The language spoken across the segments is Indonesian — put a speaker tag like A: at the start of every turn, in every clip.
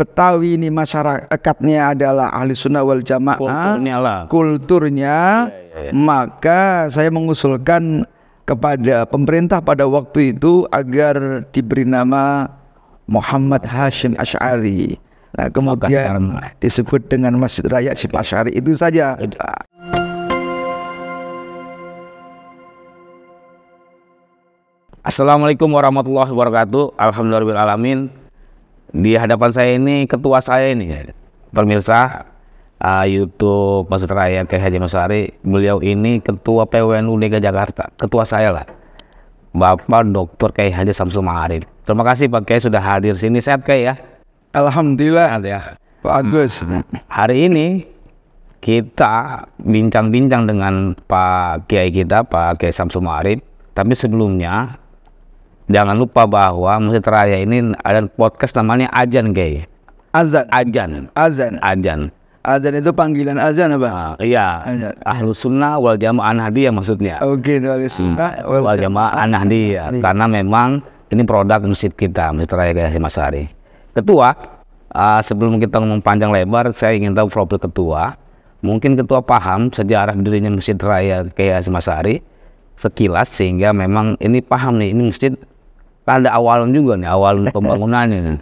A: Betawi ini masyarakatnya adalah ahli sunnah wal jamaah, kulturnya, maka saya mengusulkan kepada pemerintah pada waktu itu agar diberi nama Muhammad Hasyim Asy'ari. Nah, kemudian disebut dengan Masjid Raya Hasyim Asy'ari. Itu saja.
B: Assalamualaikum warahmatullahi wabarakatuh. Alhamdulillahirrahmanirrahim. Di hadapan saya ini ketua saya ini, pemirsa YouTube Masjid Raya Kiai Hasyim Asy'ari. Beliau ini ketua PWNU DKI Jakarta, ketua saya lah, Bapak Dr. Kiai Haji Samsul Ma'arif. Terima kasih Pak Kiai sudah hadir sini. Sehat Kiai ya?
A: Alhamdulillah
B: ya.
A: Pak Agus.
B: Hari ini kita bincang-bincang dengan Pak Kiai kita, Pak Kiai Samsul Ma'arif. Tapi sebelumnya jangan lupa bahwa Masjid Raya ini ada podcast namanya Azan Kiai.
A: Azan itu panggilan azan apa?
B: Iya. Ahlus Sunnah wal Jamaah Nahdiyah maksudnya.
A: Oke, Ahlus Sunnah
B: wal Jamaah Nahdiyah. Karena memang ini produk masjid kita, Masjid Raya Kiai Hasyim Asy'ari. Ketua, sebelum kita ngomong panjang lebar, saya ingin tahu profil ketua. Mungkin ketua paham sejarah berdirinya Masjid Raya Kiai Hasyim Asy'ari sekilas, sehingga memang ini paham nih, ini masjid ada awalan juga nih, awal pembangunannya nih.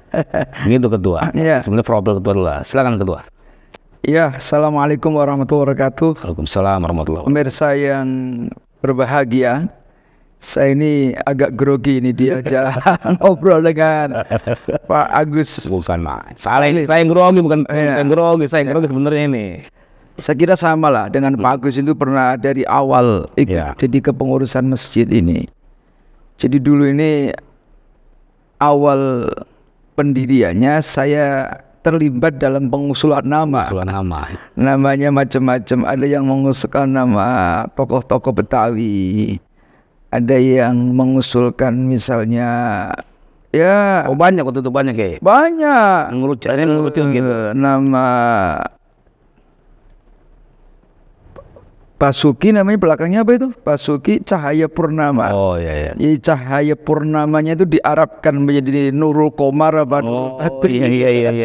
B: Gitu ketua. Sebenarnya profil ketua dulu. Silakan ketua.
A: Ya, assalamualaikum warahmatullahi wabarakatuh.
B: Waalaikumsalam warahmatullahi wabarakatuh.
A: Pemirsa yang berbahagia, saya ini agak grogi ini diajak ngobrol dengan Pak Agus.
B: Bukan Mas, saya grogi bukan grogi, saya grogi sebenarnya ini.
A: Saya kira sama lah dengan Pak Agus itu pernah dari awal ikut jadi kepengurusan masjid ini. Jadi dulu ini awal pendiriannya saya terlibat dalam pengusulan nama. Namanya macam-macam. Ada yang mengusulkan nama tokoh-tokoh Betawi. Ada yang mengusulkan misalnya
B: banyak waktu itu banyak ya.
A: Banyak. Nama Basuki, namanya belakangnya apa itu? Basuki Cahaya Purnama.
B: Oh iya.
A: Jadi Cahaya Purnamanya itu diarabkan menjadi Nurul Komar apa?
B: Iya.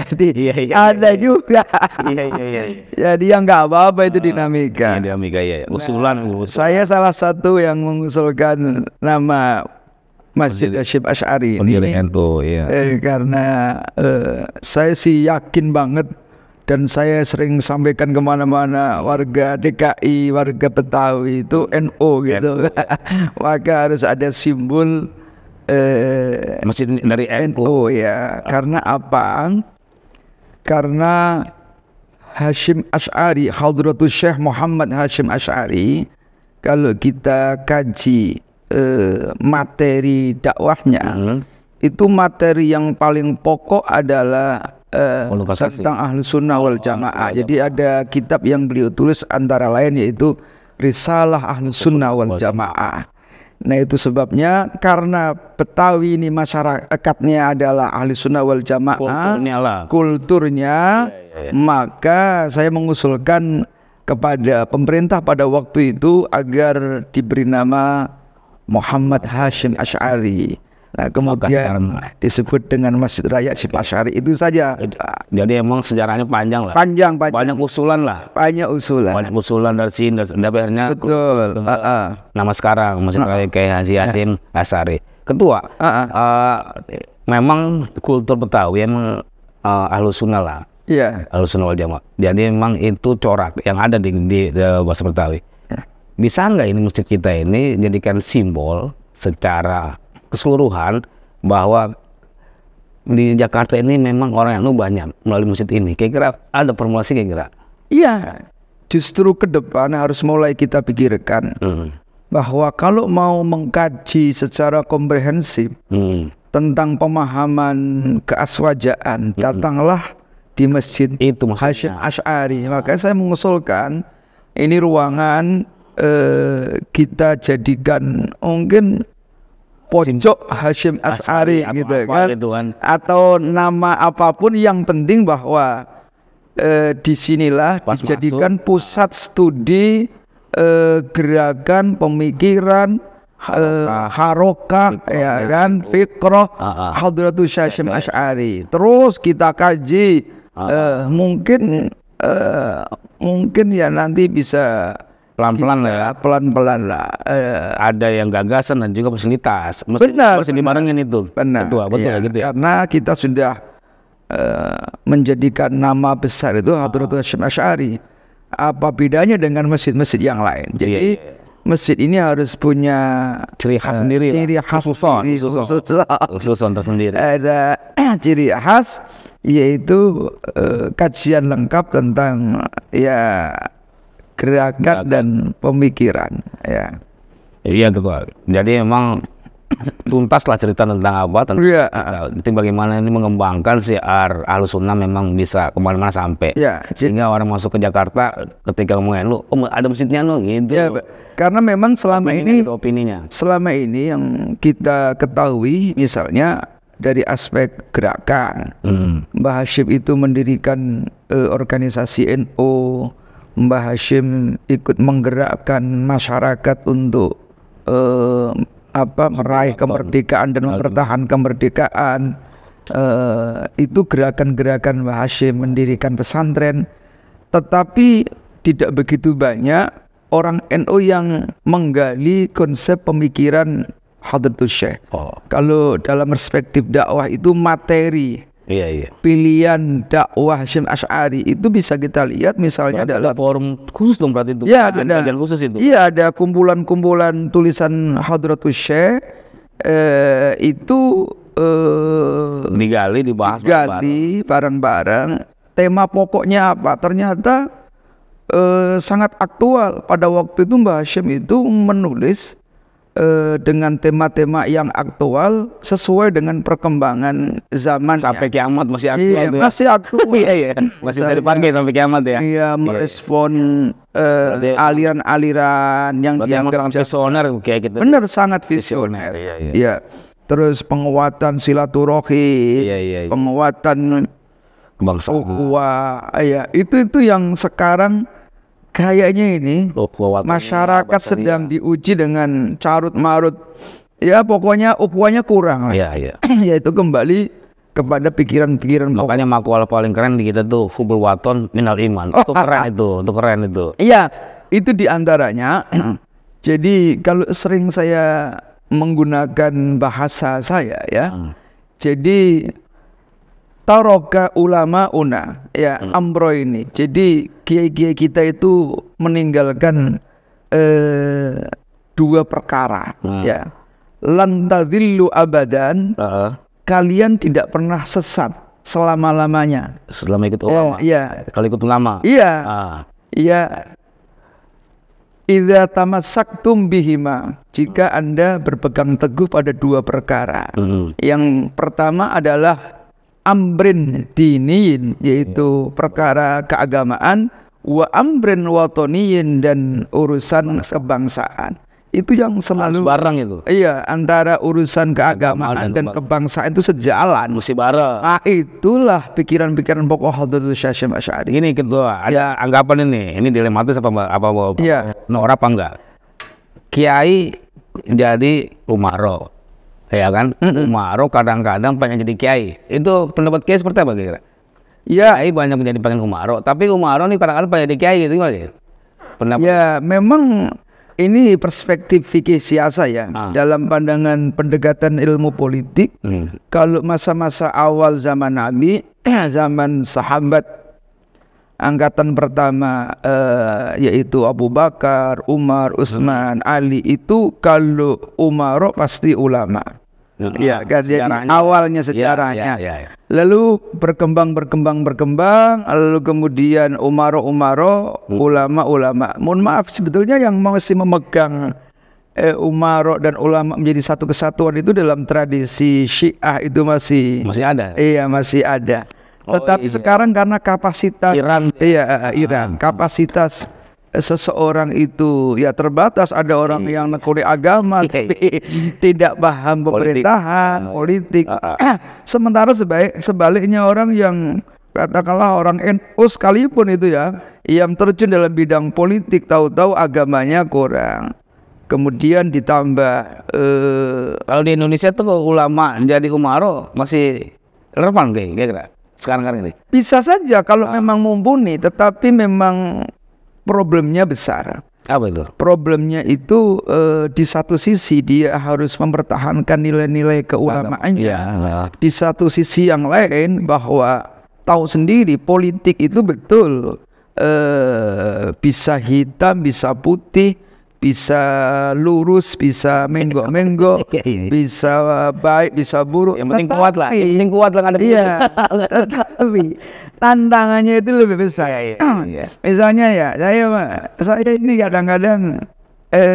A: Jadi ada juga. Iya. Jadi yang nggak apa-apa itu dinamika.
B: Dinamika ya. Usulan.
A: Saya salah satu yang mengusulkan nama Masjid Hasyim Asy'ari ini. Karena saya sih yakin banget. Dan saya sering sampaikan kemana-mana, warga DKI, warga Betawi itu NU gitu. Maka harus ada simbol
B: masjid dari
A: NU ya. Karena apa? Karena Hasyim Asy'ari, Hadratus Syekh Muhammad Hasyim Asy'ari, kalau kita kaji materi dakwahnya, itu materi yang paling pokok adalah tentang Ahlus Sunnah wal Jamaah. Jadi ada kitab yang beliau tulis antara lain yaitu Risalah Ahlus Sunnah wal Jamaah. Nah itu sebabnya karena Betawi ini masyarakatnya adalah ahli sunnah wal jamaah, kulturnya, maka saya mengusulkan kepada pemerintah pada waktu itu agar diberi nama Muhammad Hasyim Asy'ari. Nah kemudian disebut dengan Masjid Raya Hasyim Asy'ari. Itu saja.
B: Jadi emang sejarahnya panjang lah.
A: Panjang.
B: Banyak usulan lah.
A: Banyak usulan dari
B: sini. Akhirnya
A: betul.
B: Nama sekarang Masjid Raya Kiai Hasyim Asy'ari. Ketua. Memang kultur Betawi emang Ahlus Sunnah lah.
A: Iya.
B: Ahlus Sunnah wal Jamaah. Jadi memang itu corak yang ada di bahasa Betawi. Bisa nggak ini masjid kita ini jadikan simbol secara keseluruhan bahwa di Jakarta ini memang orang NU banyak melalui masjid ini? Kira-kira ada formulasi kira-kira?
A: Iya, justru ke depan harus mulai kita pikirkan bahwa kalau mau mengkaji secara komprehensif tentang pemahaman keaswajaan, datanglah di Masjid Hasyim Asy'ari. Makanya saya mengusulkan ini ruangan kita jadikan mungkin pojok Hasyim Asy'ari gitu kan, atau nama apapun, yang penting bahwa disinilah dijadikan pusat studi gerakan pemikiran Harokah ya kan, Fikrah Hadratus Syekh Hasyim Asy'ari. Terus kita kaji, mungkin ya nanti bisa
B: pelan-pelan lah ya.
A: Pelan-pelan lah.
B: Ada yang gagasan dan juga fasilitas.
A: Benar.
B: Mesti dibarengin itu.
A: Benar.
B: Betul gitu ya.
A: Karena kita sudah menjadikan nama besar itu Hadratus Hasyim Asy'ari. Apa bedanya dengan masjid-masjid yang lain? Jadi masjid ini harus punya
B: ciri khas sendiri.
A: Ciri khas
B: khususon tersendiri.
A: Ada ciri khas, yaitu kajian lengkap tentang ya gerakan dan pemikiran ya.
B: Iya Ketua. Jadi memang tuntaslah cerita tentang apa, tentang bagaimana ini mengembangkan syiar Ahlussunnah memang bisa kemana-mana sampai. Sehingga orang masuk ke Jakarta ketika ngomongin lu, ada masjidnya lu gitu.
A: Ya, karena memang selama ini
B: opininya.
A: Selama ini yang kita ketahui misalnya dari aspek gerakan, Mbah Hasyim itu mendirikan organisasi NU, Mbah Hasyim ikut menggerakkan masyarakat untuk meraih kemerdekaan dan mempertahankan kemerdekaan. Itu gerakan-gerakan Mbah Hasyim mendirikan pesantren. Tetapi tidak begitu banyak orang NU yang menggali konsep pemikiran Hadratus Syekh. Kalau dalam perspektif dakwah itu materi, pilihan dakwah Hasyim Asy'ari itu bisa kita lihat misalnya dalam
B: forum khusus dong berarti itu.
A: Ya, ada
B: khusus itu.
A: Iya, ada kumpulan-kumpulan tulisan Hadratus Syekh itu
B: dibahas
A: bareng-bareng. Tema pokoknya apa? Ternyata sangat aktual. Pada waktu itu Mbah Hasyim itu menulis dengan tema-tema yang aktual sesuai dengan perkembangan zaman.
B: Sampai kiamat masih aktual.
A: Iya, masih aktual.
B: Masih bisa dipakai sampai kiamat ya.
A: Iya, merespon aliran-aliran yang dianggap
B: visioner kayak gitu.
A: Benar, sangat visioner. Iya. Terus penguatan silaturahim, penguatan ukhuwah. Itu yang sekarang kayaknya ini masyarakat sedang diuji dengan carut marut. Ya pokoknya ukhuwahnya kurang lah. Yaitu kembali kepada pikiran-pikiran.
B: Makanya makwal paling keren di kita tuh hubul waton minal iman. Itu keren itu.
A: Iya, itu diantaranya. Jadi kalau sering saya menggunakan bahasa saya ya. Jadi taroka ulama una amro ini. Jadi kiai-kiai kita itu meninggalkan dua perkara ya. Lan tadhillu abadan. Kalian tidak pernah sesat selama-lamanya.
B: Selama ikut ulama. Kalau ikut ulama.
A: Iya. Idza tamassaktum bihima, jika Anda berpegang teguh pada dua perkara. Yang pertama adalah amrin diniyin, yaitu perkara keagamaan, wa amrin watoniyin, dan urusan kebangsaan. Itu yang selalu
B: bareng itu.
A: Iya, antara urusan keagamaan dan kebangsaan itu sejalan.
B: Mesti bareng.
A: Nah, itulah pikiran-pikiran pokok Hadratus Syekh Hasyim Asy'ari.
B: Ini kedua, ada anggapan ini dilematis apa norak apa enggak? Kiai jadi umaro. Ya kan? Umaro kadang-kadang pengen jadi kiai. Itu pendapat kiai seperti apa kira-kira? Kiai banyak menjadi pengen umaro, tapi umaro nih kadang-kadang pengen jadi kiai gitu gimana? Pendapat.
A: Ya, memang ini perspektif fikih siasa ya. Dalam pandangan pendekatan ilmu politik, kalau masa-masa awal zaman Nabi, zaman sahabat angkatan pertama yaitu Abu Bakar, Umar, Utsman, Ali, itu kalau umaro pasti ulama. Ya, kan? Jadi awalnya sejarahnya. Lalu berkembang, lalu kemudian umaro, ulama. Mohon maaf, sebetulnya yang masih memegang umaro dan ulama menjadi satu kesatuan itu dalam tradisi Syiah itu masih
B: ada.
A: Iya, masih ada. Tetapi sekarang karena kapasitas Iran, kapasitas seseorang itu ya terbatas. Ada orang yang nekuni agama tapi tidak paham pemerintahan, politik. Sementara sebaliknya orang yang katakanlah orang NU sekalipun itu ya, yang terjun dalam bidang politik, tahu-tahu agamanya kurang. kemudian ditambah
B: Kalau di Indonesia tuh ulama jadi umaro masih relevan kira-kira sekarang ini.
A: bisa saja kalau memang mumpuni, tetapi memang problemnya besar.
B: Apa itu?
A: Problemnya itu di satu sisi dia harus mempertahankan nilai-nilai keulamaannya.
B: Ya.
A: Di satu sisi yang lain bahwa tahu sendiri politik itu betul bisa hitam, bisa putih, bisa lurus, bisa menggok-menggok, bisa baik, bisa buruk.
B: Yang penting kuat lah. Yang penting kuat lah ada.
A: Iya. Tapi tantangannya itu lebih besar.
B: Iya.
A: Misalnya ya, saya ini kadang-kadang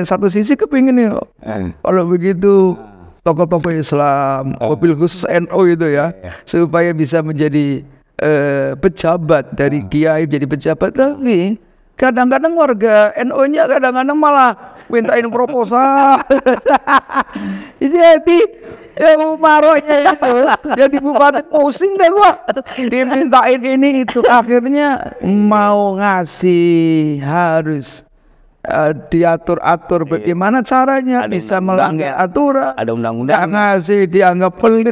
A: satu sisi kepingin nih, kalau begitu tokoh-tokoh Islam, mobil khusus NU itu ya, supaya bisa menjadi pejabat dari kiai jadi pejabat, tapi kadang-kadang warga NU-nya kadang-kadang malah mintain proposal. Jadi umarohnya itu jadi bupati pusing deh gua. Dimintain ini itu, akhirnya mau ngasih harus diatur-atur bagaimana caranya
B: Ada
A: bisa
B: undang-undang
A: melanggar
B: ya.
A: aturan.
B: Ada undang-undang.
A: Nggak ngasih dianggap pelit.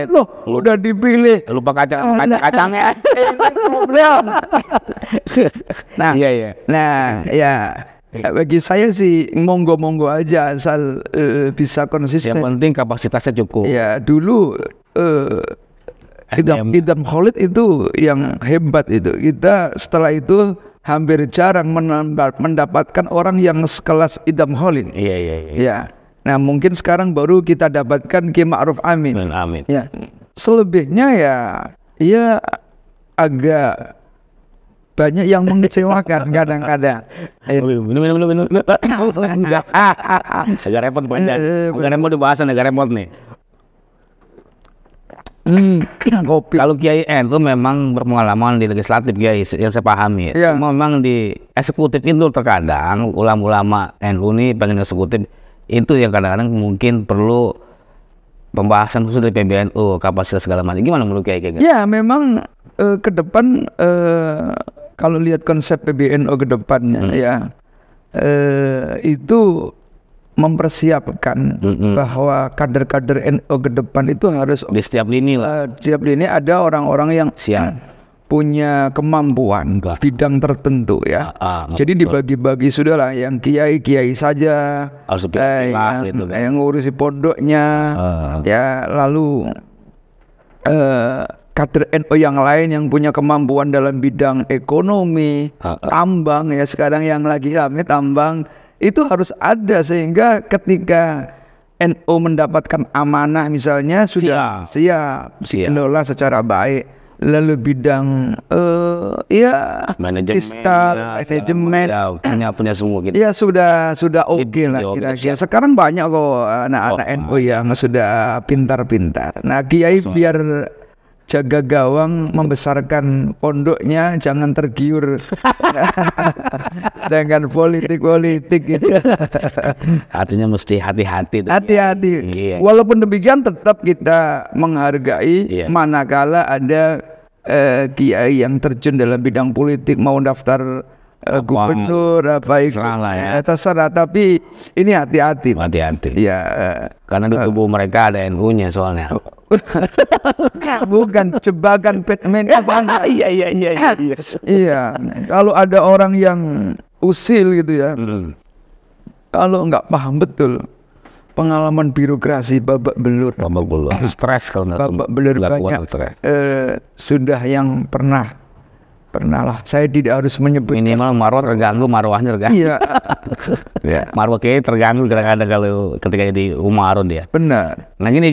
A: Loh, udah dipilih.
B: Lupa kacang-kacangnya.
A: Ini problem. Nah,
B: Iya.
A: nah ya bagi saya sih monggo-monggo aja asal bisa
B: Yang
A: konsisten.
B: penting kapasitasnya cukup.
A: Ya dulu Idam Khalid itu yang hebat itu. Kita setelah itu hampir jarang mendapatkan orang yang sekelas Idam Khalid.
B: Iya.
A: Ya. Nah mungkin sekarang baru kita dapatkan Ki Ma'ruf Amin.
B: Amin.
A: Ya. Selebihnya ya agak banyak yang mengecewakan kadang-kadang.
B: Minum. Agak repot banget. Agak repot bahasan, agak repot nih.
A: Kopi.
B: Kalau Kiai NU memang berpengalaman di legislatif, Kiai, yang saya pahami.
A: Iya.
B: Memang di eksekutif itu terkadang ulama-ulama NU ini pengen eksekutif itu yang kadang-kadang mungkin perlu pembahasan khusus dari PBNU, kapasitas segala macam. Gimana menurut Kiai?
A: Ya memang ke depan kalau lihat konsep PBNU ke depannya ya itu mempersiapkan bahwa kader-kader NU ke depan itu harus
B: Di setiap lini lah.
A: setiap lini ada orang-orang yang
B: Siap.
A: punya kemampuan bidang tertentu ya. Jadi
B: betul.
A: dibagi-bagi sudahlah, yang kiai saja,
B: Harus pilih gitu kan.
A: yang ngurusi pondoknya, ya lalu kader NU yang lain yang punya kemampuan dalam bidang ekonomi, tambang ya, sekarang yang lagi rame tambang, itu harus ada sehingga ketika NU mendapatkan amanah misalnya sudah siap dikelola secara baik. Lalu bidang manajemen
B: punya semua gitu.
A: ya sudah oke lah kira-kira. Sekarang banyak kok anak-anak NU yang sudah pintar-pintar. Nah Kiai biar jaga gawang membesarkan pondoknya, jangan tergiur dengan politik gitu.
B: Artinya mesti hati-hati.
A: Hati-hati.
B: Iya.
A: Walaupun demikian tetap kita menghargai manakala ada kiai yang terjun dalam bidang politik, mau daftar gubernur apa itu terserah, tapi ini hati-hati. Ya,
B: karena di tubuh mereka ada NU-nya soalnya.
A: Bukan jebakan Batman.
B: Iya.
A: Iya, kalau ada orang yang usil gitu ya, kalau nggak paham betul pengalaman birokrasi babak belur,
B: Stres kalau nggak
A: babak belur banyak. Sudah yang pernah lah. Saya tidak harus menyebut.
B: Minimal marwahnya terganggu.
A: Iya.
B: Ya. Marwah Kiai terganggu kadang-kadang kalau ketika jadi umaron dia.
A: Benar.
B: Nah gini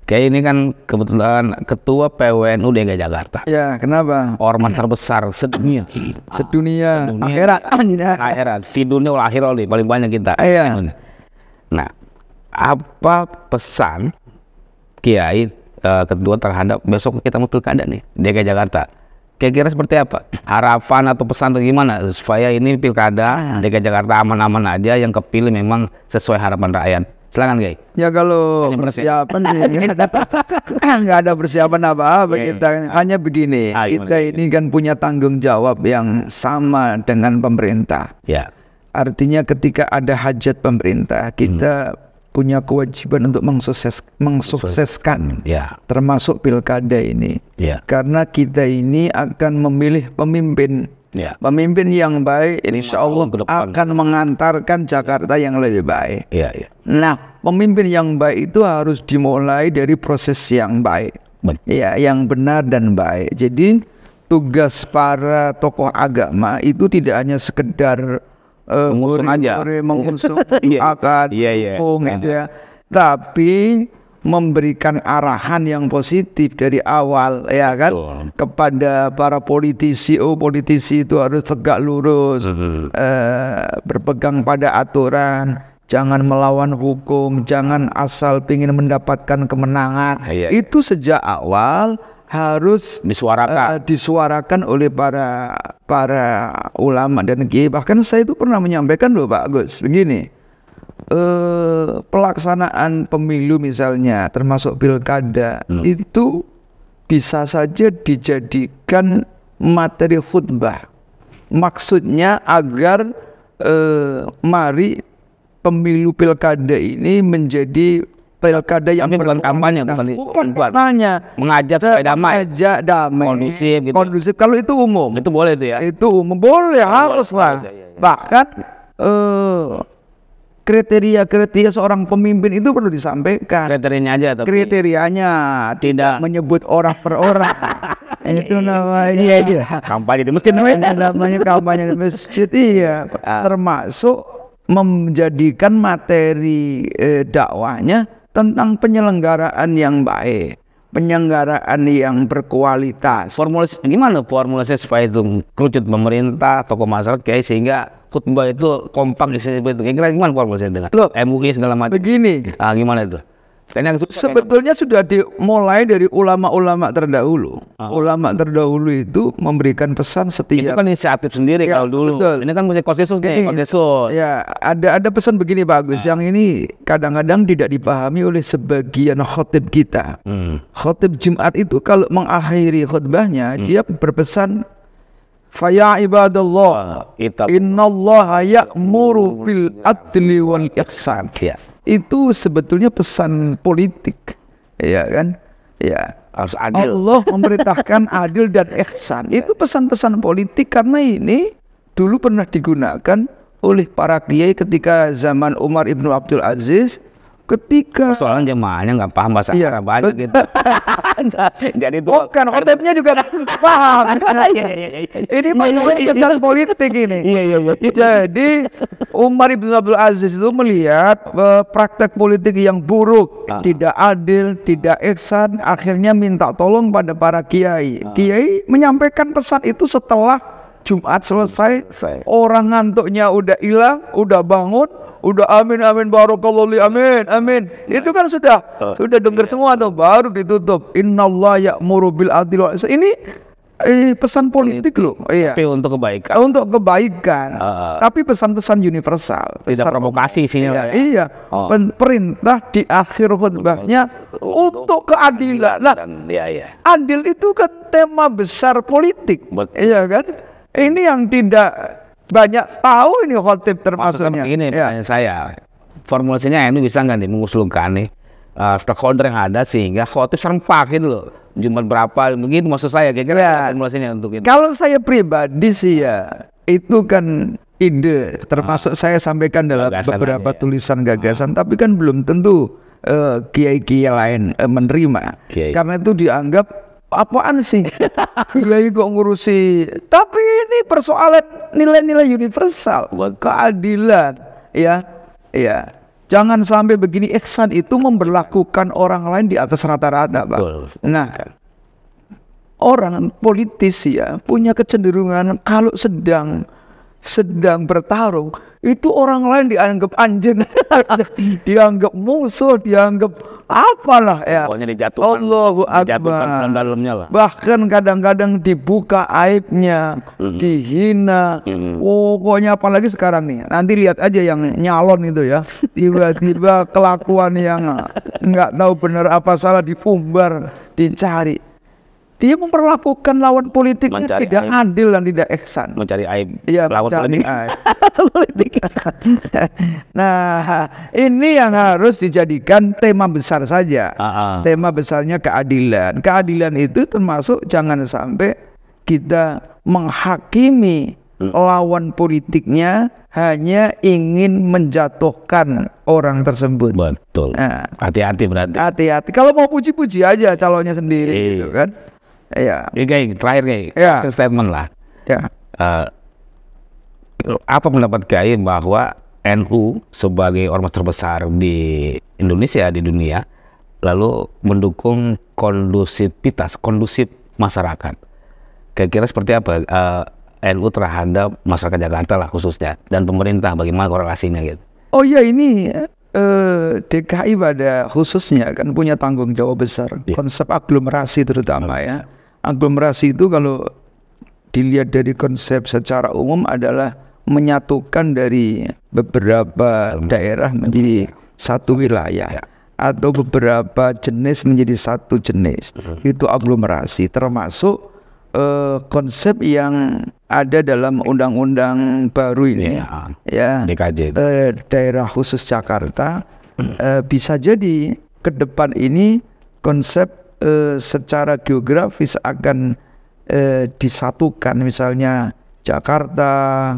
B: Kiai ini kan kebetulan ketua PWNU DKI Jakarta.
A: Ya, kenapa?
B: Ormas terbesar sedunia.
A: Sedunia. Akhirat.
B: Di dunia akhirat paling banyak kita.
A: Iya.
B: Nah, apa pesan Kiai kedua terhadap besok kita mau pilkada nih DKI Jakarta? Kira-kira seperti apa? Harapan atau pesan atau gimana supaya ini pilkada DKI Jakarta aman-aman aja, yang kepilih memang sesuai harapan rakyat. Silakan Kiai.
A: Ya kalau persiapan sih nggak ada persiapan apa-apa kita. Hanya begini, kita ini kan punya tanggung jawab yang sama dengan pemerintah.
B: Ya.
A: Artinya ketika ada hajat pemerintah, kita punya kewajiban untuk mensukseskan, termasuk pilkada ini. Karena kita ini akan memilih pemimpin, pemimpin yang baik, insya Allah akan mengantarkan Jakarta yang lebih baik. Nah, pemimpin yang baik itu harus dimulai dari proses yang baik, yang benar dan baik. Jadi tugas para tokoh agama itu tidak hanya sekedar mengusung akad hukum gitu ya, tapi memberikan arahan yang positif dari awal, ya kan, kepada para politisi. Politisi itu harus tegak lurus, berpegang pada aturan, jangan melawan hukum, jangan asal ingin mendapatkan kemenangan. Itu sejak awal harus disuarakan oleh para ulama dan kiai. Bahkan saya itu pernah menyampaikan loh Pak Agus, begini, pelaksanaan pemilu misalnya termasuk pilkada itu bisa saja dijadikan materi khutbah. Maksudnya agar mari pemilu pilkada ini menjadi pilkada yang
B: bukan kampanye,
A: bukan kampanye,
B: mengajak supaya damai, kondusif, gitu.
A: Kondusif. Kalau itu umum,
B: itu boleh itu ya,
A: itu umum, boleh, harus lah. Bahkan kriteria seorang pemimpin itu perlu disampaikan.
B: Kriterianya aja, tapi
A: kriterianya tidak menyebut orang per orang. Itu namanya
B: kampanye di masjid,
A: namanya kampanye di masjid. Iya, termasuk menjadikan materi dakwahnya tentang penyelenggaraan yang baik, penyelenggaraan yang berkualitas.
B: Gimana formulasi supaya itu kerucut pemerintah, tokoh masyarakat, sehingga khutbah itu kompak isinya itu. Kira-kira gimana formulasi dengan MUI segala macam?
A: Begini.
B: Gimana itu?
A: Sebetulnya sudah dimulai dari ulama-ulama terdahulu. Ulama terdahulu itu memberikan pesan setiap.
B: Itu kan inisiatif sendiri kalau dulu. Betul. Ini kan musik konsensus nih, konsensus.
A: Ya, ada pesan begini Pak Agus. Yang ini kadang-kadang tidak dipahami oleh sebagian khotib kita. Khotib Jumat itu kalau mengakhiri khutbahnya dia berpesan, "Faya ibadallah, innallaha ya'muru bil adli wal ihsan." Itu sebetulnya pesan politik, ya kan? Ya,
B: harus adil.
A: Allah memerintahkan adil dan ihsan. Itu pesan-pesan politik, karena ini dulu pernah digunakan oleh para kiai ketika zaman Umar ibnu Abdul Aziz. Ketika
B: soalnya jemaahnya nggak paham bahasa Arab banyak gitu. Jadi itu
A: bukan khotibnya juga paham. Ini pesan politik ini. Jadi Umar ibn Abdul Aziz itu melihat praktek politik yang buruk, tidak adil, tidak ihsan, akhirnya minta tolong pada para kiai. Kiai menyampaikan pesan itu setelah Jumat selesai, orang ngantuknya udah hilang, udah bangun, udah amin barakallahu li amin. Itu kan sudah dengar semua tuh, baru ditutup. Innallaha ya'muru bil adli wal ihsan. Ini pesan politik loh.
B: Tapi untuk kebaikan.
A: Untuk kebaikan. Tapi pesan-pesan universal.
B: Tidak provokasi sih.
A: Iya. Perintah di akhir khutbahnya untuk keadilan. Nah, adil itu kan tema besar politik. Iya kan? Ini yang tidak banyak tahu ini khotib termasuknya.
B: Begini saya, formulasinya ini bisa nggak nih mengusulkan nih stakeholder yang ada sehingga khotib serempak gitu loh. Jumlah berapa begitu maksud saya, kira-kira formulasinya untuk itu.
A: Kalau saya pribadi sih ya, itu kan ide, termasuk saya sampaikan dalam beberapa tulisan gagasan, tapi kan belum tentu kiai-kiai lain menerima. Karena itu dianggap apaan sih kiai kok ngurusi, tapi ini persoalan nilai-nilai universal, keadilan, ya. Jangan sampai begini, ihsan itu memberlakukan orang lain di atas rata-rata, Pak. Nah, orang politis ya punya kecenderungan kalau sedang bertarung itu orang lain dianggap anjing, dianggap musuh, dianggap apalah ya.
B: Pokoknya dijatuhkan.
A: Allahu Akbar.
B: Dalamnya lah.
A: Bahkan kadang-kadang dibuka aibnya, dihina. Pokoknya apalagi sekarang nih. Nanti lihat aja yang nyalon itu ya. Tiba-tiba kelakuan yang nggak tahu benar apa salah difumbar, dicari. Dia memperlakukan lawan politiknya
B: Mencari
A: tidak
B: aib.
A: adil dan tidak ihsan.
B: Mencari aib
A: Iya,
B: lawan
A: mencari
B: politik.
A: aib. Nah, ini yang harus dijadikan tema besar saja. Tema besarnya keadilan. Keadilan itu termasuk jangan sampai kita menghakimi lawan politiknya hanya ingin menjatuhkan orang tersebut.
B: Betul.
A: Nah,
B: Hati-hati berarti.
A: hati-hati. Kalau mau puji-puji aja calonnya sendiri,
B: Iya.
A: gitu kan? Iya.
B: Ini kayak terakhir kayak
A: Ya.
B: statement lah.
A: Ya.
B: Apa pendapat Kiai bahwa NU sebagai ormas terbesar di Indonesia, di dunia, lalu mendukung kondusif masyarakat? Kira-kira seperti apa NU terhadap masyarakat Jakarta lah khususnya, dan pemerintah bagaimana korelasinya gitu?
A: Oh iya, ini DKI pada khususnya kan punya tanggung jawab besar. Konsep aglomerasi terutama ya. Aglomerasi itu kalau dilihat dari konsep secara umum adalah menyatukan dari beberapa daerah menjadi satu wilayah atau beberapa jenis menjadi satu jenis. Itu aglomerasi, termasuk konsep yang ada dalam undang-undang baru ini ya,
B: DKJ.
A: daerah khusus Jakarta. Bisa jadi ke depan ini konsep secara geografis akan disatukan, misalnya Jakarta,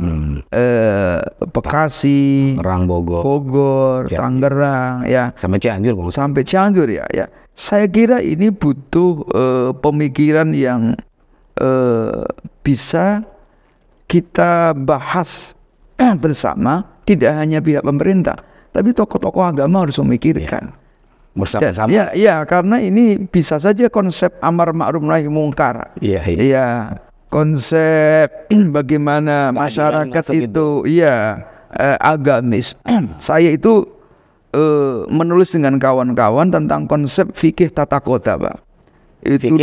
A: Bekasi, Bogor, Tangerang, ya,
B: sampai Cianjur,
A: sampai Cianjur ya. Saya kira ini butuh pemikiran yang bisa kita bahas bersama, tidak hanya pihak pemerintah, tapi tokoh-tokoh agama harus memikirkan.
B: Bersama-sama.
A: Ya, karena ini bisa saja konsep amar ma'ruf nahi mungkar. Iya. Konsep bagaimana masyarakat itu agamis. Saya itu menulis dengan kawan-kawan tentang konsep fikih tata kota, Pak. Itu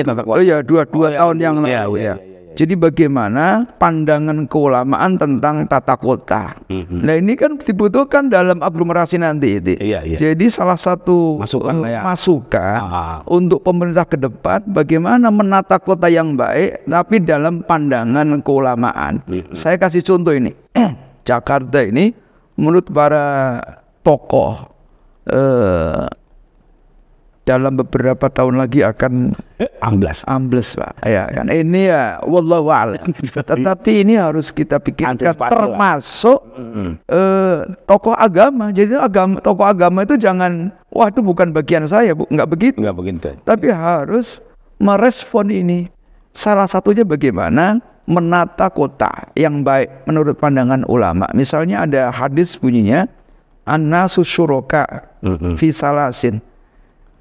A: dua tahun yang lalu ya. Jadi bagaimana pandangan keulamaan tentang tata kota. Nah, ini kan dibutuhkan dalam aglomerasi nanti itu. Jadi salah satu masukan untuk pemerintah ke depan bagaimana menata kota yang baik tapi dalam pandangan keulamaan. Saya kasih contoh ini. Jakarta ini menurut para tokoh dalam beberapa tahun lagi akan ambles, Pak. Ya kan, ini ya wallahu a'lam. Tetapi ini harus kita pikirkan termasuk tokoh agama. Jadi tokoh agama itu jangan, wah itu bukan bagian saya, nggak begitu. Tapi harus merespon ini. Salah satunya bagaimana menata kota yang baik menurut pandangan ulama. Misalnya ada hadis bunyinya an-nasu syuraka fi salasin.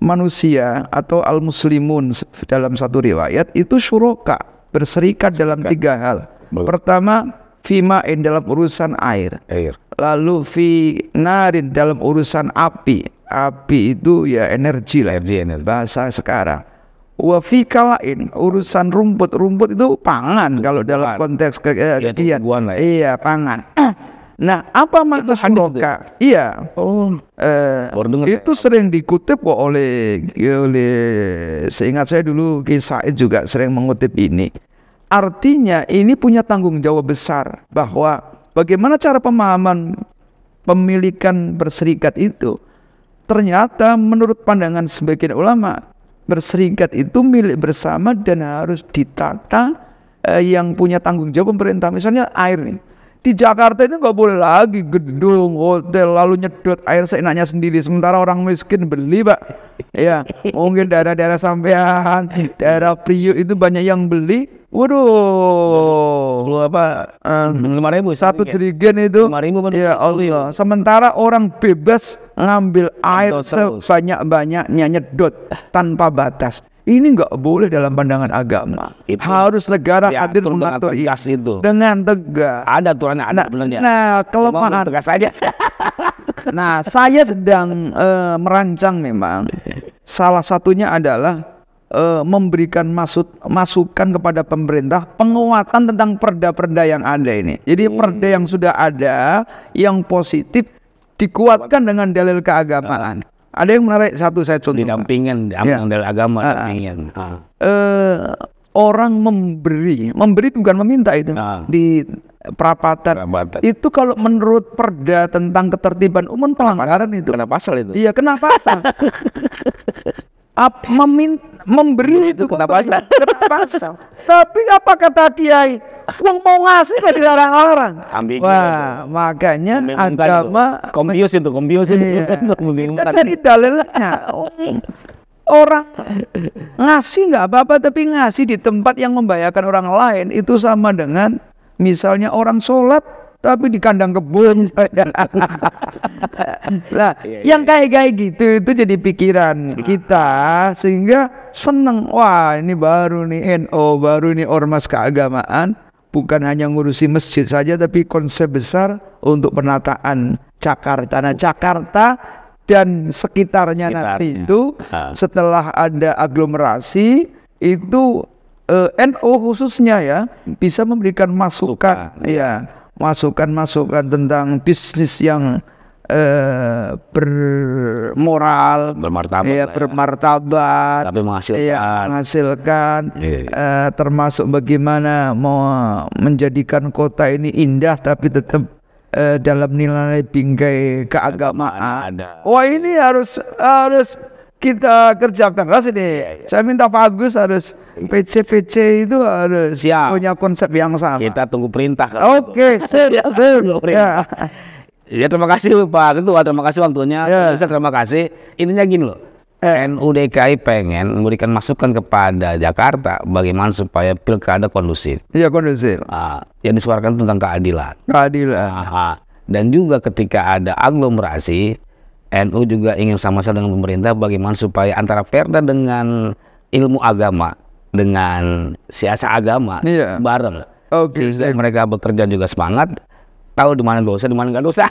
A: Manusia atau al-muslimun dalam satu riwayat itu syuroka, berserikat dalam 3 hal. Pertama, fima'in dalam urusan air. Lalu fi narin dalam urusan api. Api itu ya energi lah, bahasa sekarang. Wa fi kalain urusan rumput. Rumput itu pangan kalau dalam konteks kegiatan. Iya, pangan. Nah, apa makna syuroka? Iya. Itu sering dikutip kok oleh seingat saya dulu Ki Said juga sering mengutip ini. Artinya ini punya tanggung jawab besar bahwa bagaimana cara pemahaman pemilikan berserikat itu. Ternyata menurut pandangan sebagian ulama, berserikat itu milik bersama dan harus ditata yang punya tanggung jawab pemerintah. Misalnya air nih. Di Jakarta itu nggak boleh lagi gedung, hotel, lalu nyedot air seenaknya sendiri. Sementara orang miskin beli, Pak. Ya, mungkin daerah-daerah sampean, daerah Priuk itu banyak yang beli. Waduh,
B: 5.000
A: 1 jerigen itu.
B: 5.000.
A: Ya Allah. Sementara orang bebas ngambil air sebanyak-banyaknya, nyedot tanpa batas. Ini nggak boleh dalam pandangan agama. Harus negara hadir mengatur itu dengan tegas.
B: Ada aturannya, ada sebenarnya.
A: Nah, kelemahan
B: tegas aja.
A: Nah, saya sedang merancang memang. Salah satunya adalah memberikan masukan kepada pemerintah penguatan tentang perda-perda yang ada ini. Jadi perda yang sudah ada yang positif dikuatkan dengan dalil keagamaan. Ada yang menarik satu saya contoh.
B: Didampingin, dari agama, dampingin.
A: Orang memberi itu bukan meminta itu di perapatan. Itu kalau menurut perda tentang ketertiban umum pelanggaran itu.
B: Kena pasal itu.
A: Iya, kena pasal. Memberi itu kena pasal. Tapi apa kata kiai? Yang mau ngasih gak dilarang-larang. Wah, makanya agama
B: kompius itu.
A: Kita cari dalilnya. Orang ngasih nggak apa-apa, tapi ngasih di tempat yang membahayakan orang lain itu sama dengan misalnya orang sholat tapi di kandang kebun. Nah, yang kayak gitu itu jadi pikiran kita sehingga seneng. Wah, ini baru nih NO, baru ini ormas keagamaan, bukan hanya ngurusi masjid saja tapi konsep besar untuk penataan Jakarta. Nah, Jakarta dan sekitarnya nanti itu setelah ada aglomerasi itu NO khususnya ya bisa memberikan masukan masukan tentang bisnis yang bermoral, bermartabat,
B: tapi
A: menghasilkan termasuk bagaimana mau menjadikan kota ini indah tapi tetap dalam nilai bingkai keagamaan. Wah, ini harus kita kerjakan keras ini. Saya minta Pak Agus harus PC itu harus punya konsep yang sama.
B: Kita tunggu perintah.
A: Oke, siap.
B: Ya, terima kasih Pak Ketua, terima kasih waktunya. Terima kasih. Intinya gini loh. NU DKI pengen memberikan masukan kepada Jakarta bagaimana supaya pilkada kondusif.
A: Iya, kondusif.
B: Yang disuarakan tentang keadilan. Dan juga ketika ada aglomerasi, NU juga ingin sama-sama dengan pemerintah bagaimana supaya antara Perda dengan ilmu agama, dengan siasat agama bareng. Sehingga mereka bekerja juga semangat. Tahu di mana dosa, di mana nggak dosa.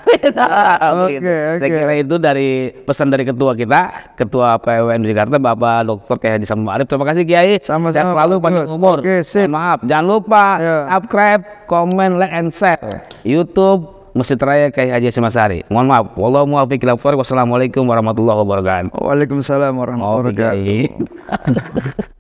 B: Saya kira itu dari pesan dari ketua kita, Ketua PWN Jakarta, Bapak Dr. Kiai Haji Sambung Arif. Terima kasih Kiai.
A: Sama-sama.
B: Selalu panjang umur. Maaf, jangan lupa subscribe, comment, like, and share YouTube Masjid Raya Kiai Haji Hasyim Asy'ari. Mohon maaf. Wallahu muwaffiq ila aqwamit thoriq. Wassalamualaikum warahmatullahi wabarakatuh.
A: Waalaikumsalam warahmatullahi wabarakatuh.